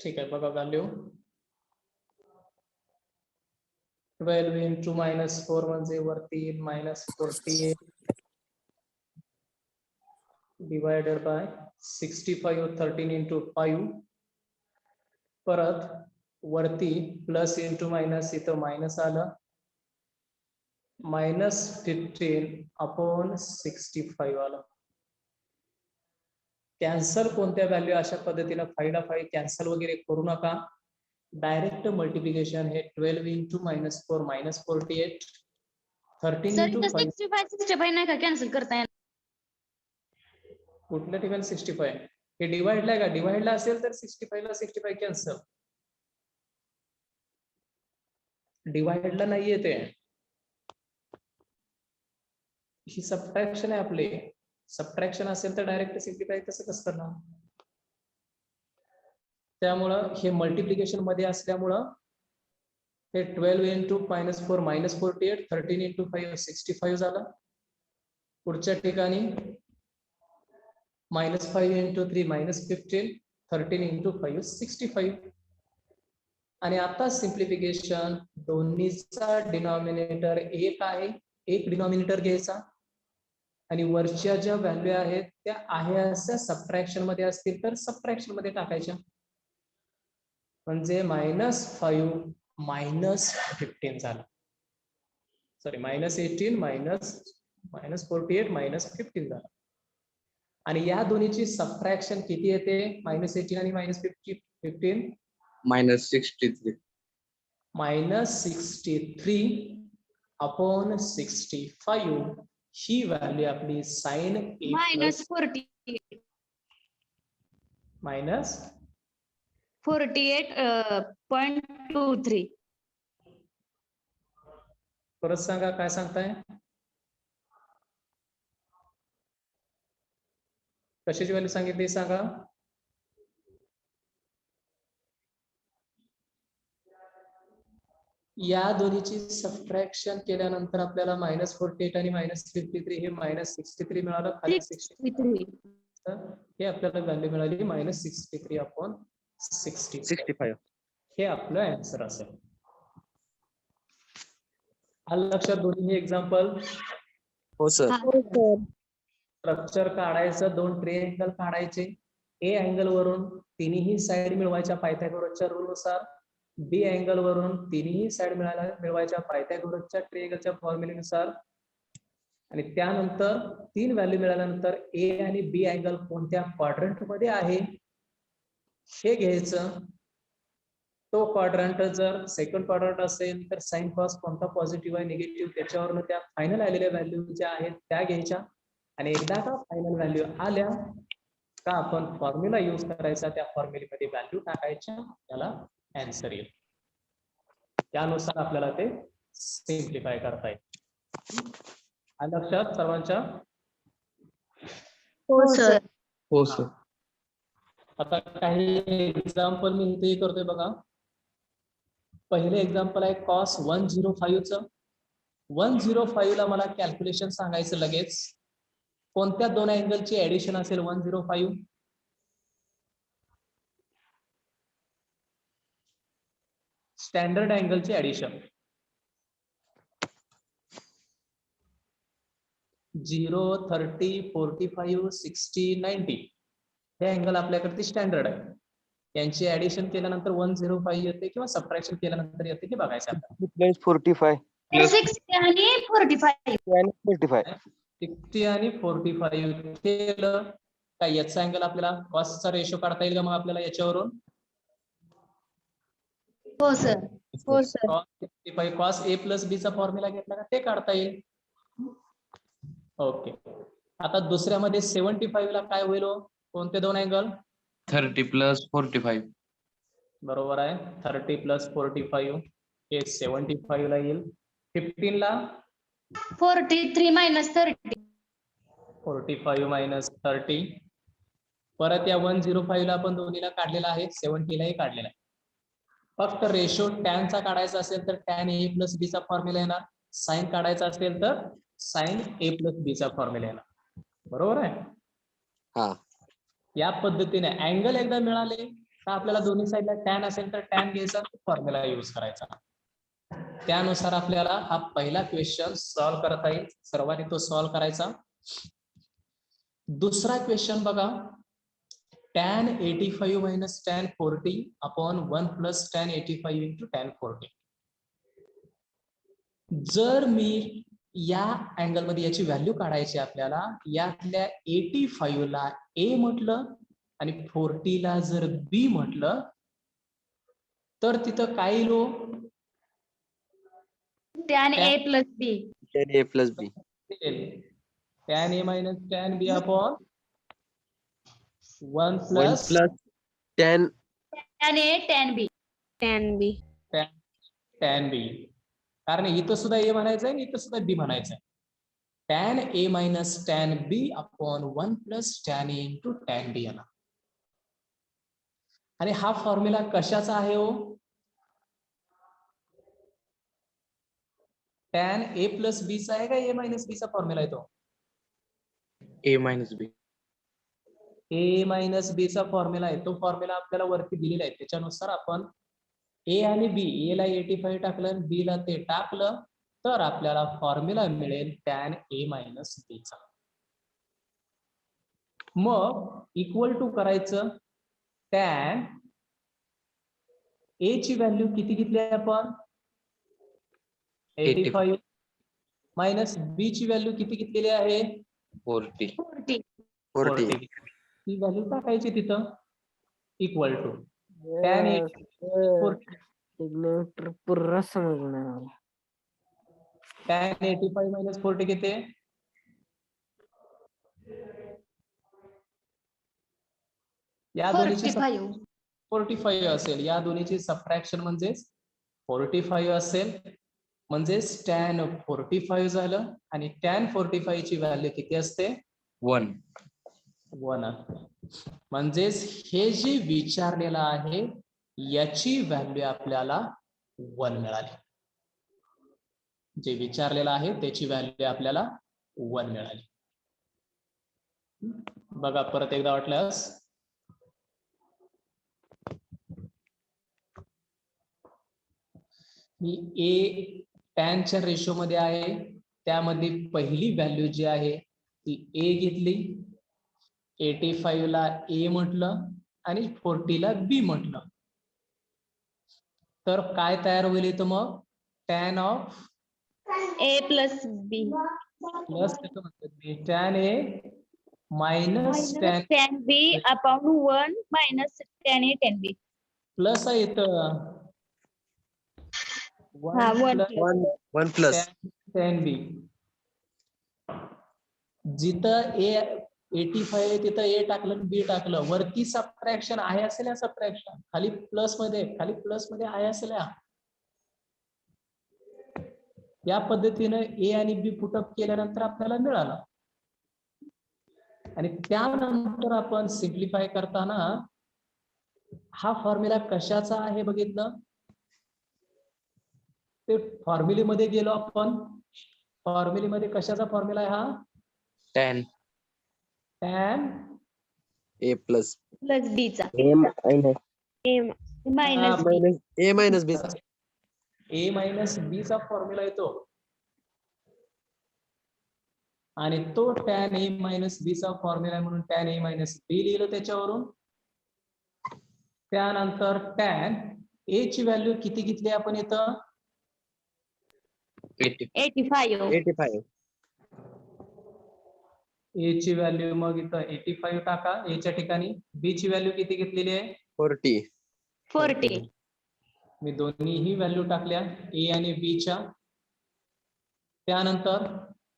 ठीक आहे बघा व्हॅल्यू 12 into -4 म्हणजे वरती -48 divided by 65 13 into 5 परत वरती प्लस इंटू मायनस, इथं मायनस आलं, -15/65 आलं. कॅन्सल कोणत्या व्हॅल्यू अशा पद्धतीनं 5 ला 5 कॅन्सल वगैरे करू नका. डायरेक्ट मल्टिप्लिकेशन हे 12 इंटू -4 -48, 13 सर इंटू 5. 65 नाही का कॅन्सल करता येणार? कुठल्या ठिकाणी 65? हे डिवाइडला आहे का? डिवाइडला असेल तर 65 ला 65 कॅन्सल. डिवाइडला नाहीये ते, ही सबट्रॅक्शन आहे आपली. सबट्रॅक्शन असेल तर डायरेक्ट सिम्प्लिफाय कसं कसं करणार? त्यामुळं हे मल्टिप्लिकेशन मध्ये असल्यामुळं हे 12 इंटू -4 -48, 13 इंटू 5 65 झालं. पुढच्या ठिकाणी -5 इंटू 3 -15, 13 इंटू 5 65. आणि आता सिम्प्लिफिकेशन, दोन्हीचा डिनॉमिनेटर एक आहे, एक डिनॉमिनेटर घ्यायचा आणि वरच्या ज्या व्हॅल्यू आहेत त्या आहे अशा सबट्रॅक्शन मध्ये असतील तर सबट्रॅक्शन मध्ये टाकायच्या. म्हणजे -5 -15 झालं. सॉरी -18 -48 -15 झालं. आणि या दोन्हीची सबट्रॅक्शन किती येते? -18 आणि -15 -63. -63/65 ही व्हॅल्यू आपली साइन ए प्लस -48 48.23. परत सांगा काय सांगताय? कशाची व्हॅल्यू सांगितली सांगा? या दोन्हीची सबट्रॅक्शन केल्यानंतर आपल्याला -48 आणि -53 हे -63 मिळालं. खाली 63 हे आपल्याला व्हॅल्यू मिळाली -63/65. हे आपलं आन्सर असेल. आलं लक्षात? दोन्ही एक्झाम्पल. हो सर. स्ट्रक्चर काढायचं, दोन ट्रिअँगल काढायचे. ए अँगल वरून तिन्ही साइड मिळवायच्या पायथागोरसच्या रूल नुसार, बी अँगल वरून तिन्ही साइड मिळवायच्या पायथागोरसच्या ट्रिअँगलच्या फॉर्म्युलेनुसार. आणि त्यानंतर 3 व्हॅल्यू मिळाल्यानंतर ए आणि बी अँगल कोणत्या क्वाड्रंट मध्ये आहे हे घ्यायचं. तो क्वाड्रंट जर सेकंड क्वाड्रंट असेल तर साइन कॉस कोणता पॉझिटिव्ह आहे निगेटिव्ह त्याच्यावरून त्या फायनल आलेल्या व्हॅल्यू ज्या आहेत त्या घ्यायच्या. आणि एकदा का फायनल व्हॅल्यू आल्या का आपण फॉर्म्युला यूज करायचा, त्या फॉर्म्युलेमध्ये व्हॅल्यू टाकायच्या, त्याला आन्सर येईल. त्यानुसार आपल्याला ते सिम्प्लिफाय करता येईल. लक्षात सर्वांच्या? हो सर. हो सर. आता काही एक्झाम्पल मी इथे करतोय बघा. पहिले एक्झाम्पल आहे कॉस 105चं. 105 ला मला कॅल्क्युलेशन सांगायचं लगेच. कोणत्या दोन अँगलची ऍडिशन असेल 105? स्टँडर्ड अँगलची ऍडिशन. 0, 30, 45, 60, 90 हे अँगल आपल्याकडे स्टँडर्ड आहे. यांची ऍडिशन केल्यानंतर 105 येते किंवा सबट्रॅक्शन केल्यानंतर येते हे बघायचं आपल्याला. +45 60 आणि 45. 45 60 आणि 45 केलं का याचा अँगल आपल्याला कॉसचा रेशो काढता येईल का मग आपल्याला याच्यावरून? हो सर. हो सर. कॉस ए प्लस बी चा फॉर्म्युला घेतला का ते काढता येईल. ओके. आता दुसऱ्यामध्ये 75 ला काय होईल? कोणते दोन अँगल? 30 + 45. बरोबर आहे. 30 + 45 हे 75 ला येईल. 15 ला 43 - 30. 45 - 30. परत या 105 ला आपण दोन्हीला काढलेला आहे, 70 लाही काढलेला आहे. फक्त रेशो टॅनचा काढायचा असेल तर टॅन ए प्लस बी चा फॉर्म्युला येणार. साइन काढायचा असेल तर साइन ए प्लस बी चा फॉर्म्युला येणार. बरोबर आहे? हा. या पद्धतीने अँगल एकदा मिळाले तर आपल्याला दोन्ही साईडला टॅन असेल तर टॅन घ्यायचा, फॉर्म्युला यूज करायचा. त्यानुसार आपल्याला हा पहिला क्वेश्चन सॉल्व्ह करता येईल. सर्वांनी तो सॉल्व्ह करायचा. दुसरा क्वेश्चन बघा. tan 85 minus tan 40 upon 1 plus tan 85 into tan 40. जर मी या अँगल मध्ये याची व्हॅल्यू काढायची आपल्याला, यातल्या 85 ला ए म्हटलं आणि 40 ला जर बी म्हटलं तर तिथं काय येईल? tan a plus b. A plus B. tan a minus tan b upon 1 1 plus plus tan tan a tan b. Tan B. tan b. कारण इथं सुद्धा ए म्हणायचं आहे, इथं सुद्धा बी म्हणायचं आहे. tan a minus tan b upon 1 plus tan a into tan b येणार. आणि हा फॉर्म्युला कशाचा आहे हो? tan a plus b चा आहे का a minus b चा फॉर्म्युला आहे तो? A minus B. a minus b चा फॉर्म्युला आहे. तो फॉर्म्युला आपल्याला वरती दिलेला आहे. त्याच्यानुसार आपण ए आणि बी, ए ला 85 टाकलं, बी ला ते टाकलं तर आपल्याला फॉर्म्युला मिळेल tan a minus b चा. मग इक्वल टू करायचं tan a ची व्हॅल्यू किती घेतली आपण? 85 मायनस बी ची व्हॅल्यू किती घेतलेली आहे? 40. 40. 40. ती व्हॅल्यू टाकायची तिथं इक्वल टू tan a 40. पूर्ण समजणार. tan 85 minus 40 किती? या दोन्हीची 45. 45 असेल. या दोन्हीची सबट्रॅक्शन म्हणजे 45 असेल, म्हणजेच tan 45 झालं आणि tan 45 ची व्हॅल्यू किती असते? 1. 1 असते. म्हणजेच हे जे विचारलेलं आहे याची व्हॅल्यू आपल्याला 1 मिळाली. जे विचारलेलं आहे त्याची व्हॅल्यू आपल्याला 1 मिळाली. बघा परत एकदा वाटल्यास. ही ए टॅनच्या रेशो मध्ये आहे, त्यामध्ये पहिली व्हॅल्यू जी आहे ती ए घेतली, 85 ला ए म्हटलं आणि 40 ला बी म्हटलं तर काय तयार होईल इथं? मग tan of a plus b. Plus tan a minus tan tan b upon 1 minus tan a tan b. Plus आहे इथं हा, 1 1 plus. tan b. जिथं ए 85 आहे तिथं ए टाकलं बी टाकलं, वरती सबट्रॅक्शन आहे असेल, या सबट्रॅक्शन खाली प्लस मध्ये आहे असेल. या पद्धतीने ए आणि बी पुटअप केल्यानंतर आपल्याला मिळालं. आणि त्यानंतर आपण सिम्प्लिफाय करताना हा फॉर्म्युला कशाचा आहे बघितलं, ते फॉर्म्युलेमध्ये गेलो आपण. फॉर्म्युलेमध्ये कशाचा फॉर्म्युला आहे हा? Tan tan A plus. plus b चा. A minus. minus b. A minus B. A minus B चा फॉर्म्युला येतो आणि तो tan a मायनस बी चा फॉर्म्युला म्हणून tan a मायनस बी लिहिलं त्याच्यावरून. त्यानंतर tan a ची व्हॅल्यू किती घेतली आपण इथं? 85. 85. ए ची व्हॅल्यू मग इथं 85 टाका ए च्या ठिकाणी. बी ची व्हॅल्यू किती घेतलेली आहे? 40. 40. मी दोन्हीही व्हॅल्यू टाकल्या ए आणि बी च्या. त्यानंतर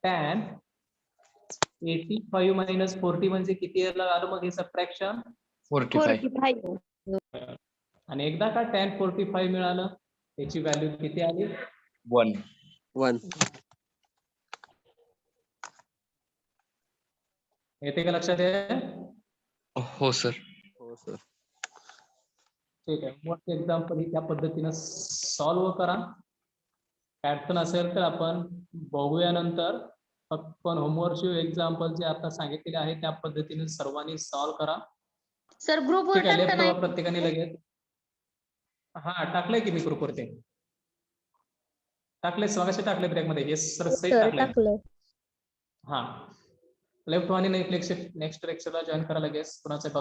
tan 85 मायनस 40 म्हणजे किती आलं मग हे सबट्रॅक्शन? 45. 45. आणि एकदा का tan 45 मिळालं त्याची व्हॅल्यू किती आली? 1. 1. येते का लक्षात आहे? हो सर. हो सर. ठीक आहे. मग एक्झाम्पल ही त्या पद्धतीनं सॉल्व्ह करा. अडचण असेल तर आपण बघूया नंतर. पण होमवर्कचे एक्झाम्पल जे आता सांगितलेले आहे त्या पद्धतीने सर्वांनी सॉल्व्ह करा. सर ग्रुप वर ठीक आहे. टाकता लेफ्ट नाही. वर प्रत्येकाने लगेच. हा टाकलंय की मी ग्रुपवर ते. टाकले स्वागत टाकले ब्रेक मध्ये. येस सर सही टाकलंय. हा लेफ्ट वाणी नेक्स्ट लेक्चरला जॉईन करा लगेच. कुणाचं